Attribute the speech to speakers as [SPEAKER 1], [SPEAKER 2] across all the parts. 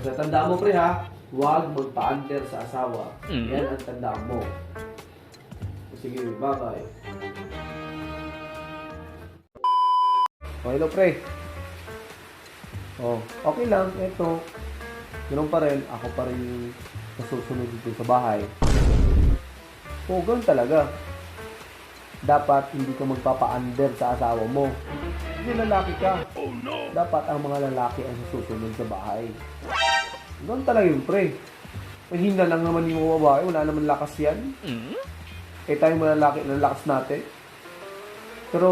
[SPEAKER 1] Basta tandaan mo pre ha, huwag magpa-under sa asawa. Yan ang tandaan mo. Sige, bye-bye. Hello pre. Okay lang, eto. Ganun pa rin, ako pa rin yung nasusunod dito sa bahay. Ganun talaga. Dapat hindi ka magpapa-under sa asawa mo. Hindi lalaki ka. Dapat ang mga lalaki ang susunod sa bahay. Ganun talaga yun, pre. Mahina lang naman yung mga babae. Wala naman lakas yan. Tayo mga lalaki, lalakas natin. Pero,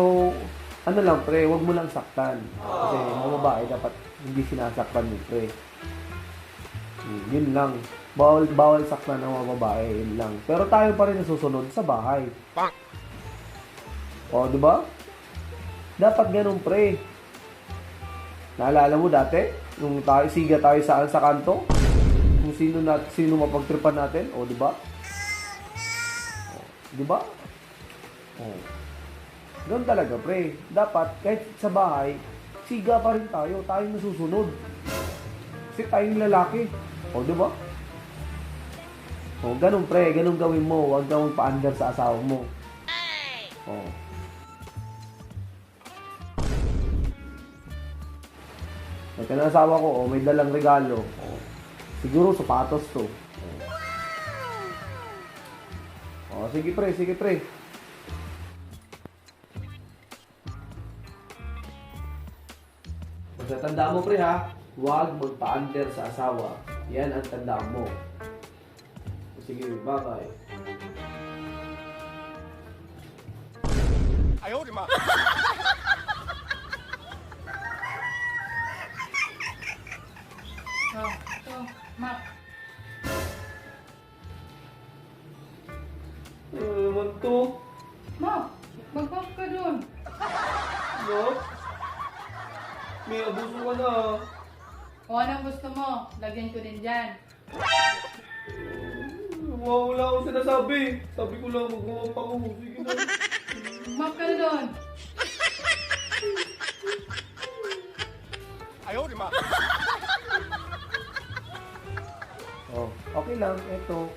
[SPEAKER 1] ano lang, pre, huwag mo lang saktan. Kasi mga babae dapat hindi sinasaktan yun, pre. Yun lang. Bawal saktan ng mga babae. Yun lang. Pero tayo pa rin nasusunod sa bahay. Di ba? Dapat ganun, pre. Naalala mo dati? Nung siga tayo sa kanto? Kung sino mapagtripan natin? Di ba? Di ba? Ganun talaga, pre. Dapat, kahit sa bahay, siga pa rin tayo. Tayo nasusunod. Kasi tayong lalaki. Di ba? Ganun, pre. Ganun gawin mo. Huwag kang pa-under sa asawa mo. Pagka ng asawa ko, may dalang regalo. Siguro, sapatos to. Sige, pre. Sige, pre. Basta tandaan mo, pre, ha? Huwag magpa-under sa asawa. Yan ang tandaan mo. Sige, bye-bye.
[SPEAKER 2] Ayaw, di ma.
[SPEAKER 3] Mak.
[SPEAKER 1] Ano naman to?
[SPEAKER 3] Mak, mag-pop ka dun.
[SPEAKER 1] No? May abuso ka na.
[SPEAKER 3] Kung anong gusto mo, lagyan ko din dyan.
[SPEAKER 1] Wala akong sinasabi. Sabi ko lang, mag-uwap ako. Sige na.
[SPEAKER 3] Mag ka dun.
[SPEAKER 2] Ayaw, di ma.
[SPEAKER 1] Okay lang. Eto.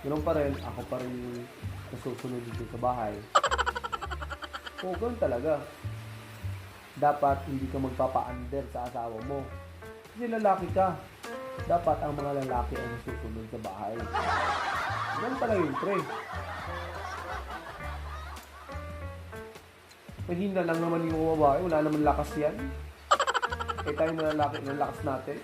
[SPEAKER 1] Ganun pa rin. Ako pa rin yung nasusunod dito sa bahay. Ganun talaga. Dapat hindi ka magpapa-under sa asawa mo. Kasi lalaki ka. Dapat ang mga lalaki ang nasusunod sa bahay. Ganun talaga yun, pre. Mahina lang naman yung mga babae. Wala naman lakas yan. Tayo mga lalaki, lalakas natin.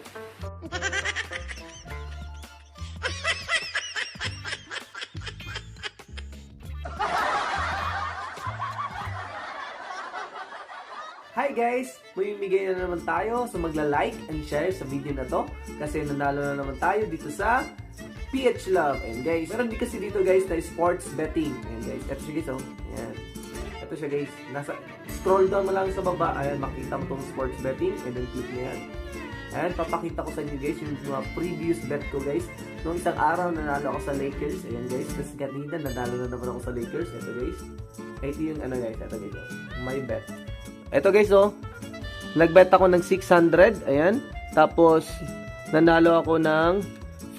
[SPEAKER 1] Hi guys! Mamimigay na naman tayo sa magla-like and share sa video na to kasi nanalo na naman tayo dito sa PH Love. And guys, meron din kasi dito guys na sports betting. And guys, ito siya guys Ayan. Ito siya guys. Scroll down mo lang sa baba. Ayan, makita mo tong sports betting and then click mo yan. Ayan, papakita ko sa inyo guys yung mga previous bet ko guys. Noong isang araw nanalo ako sa Lakers. Ayan guys, tapos kanina nanalo na naman ako sa Lakers. Ito guys. Ito yung guys. Ito guys. My bet. Ito guys nagbet ako ng 600, ayan. Tapos nanalo ako ng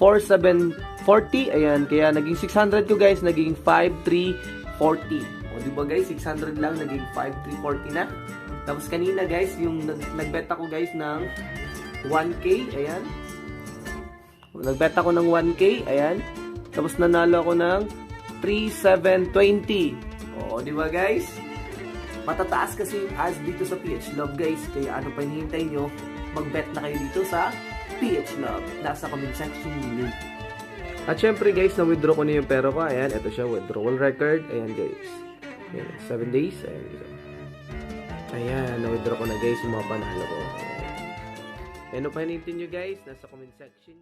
[SPEAKER 1] 4,740, ayan. Kaya naging 600 ko guys, naging 5,340. Di ba guys, 600 lang naging 5,340 na. Tapos kanina guys, yung nagbet ako guys ng 1K, ayan. Nagbet ako ng 1K, ayan. Tapos nanalo ako ng 3,720. Di ba guys? Matataas kasi as dito sa PH Love guys. Kaya ano pa hinihintay nyo? Mag-bet na kayo dito sa PH Love. Nasa comment section yung link. At syempre guys, na-withdraw ko na yung pera ko. Ayan, ito siya, withdrawal record. Ayan guys. Ayan, 7 days. Ayan guys. Ayan, na-withdraw ko na guys yung mga panalo ko. Ayan. Ano pa hinihintay nyo guys? Nasa comment section.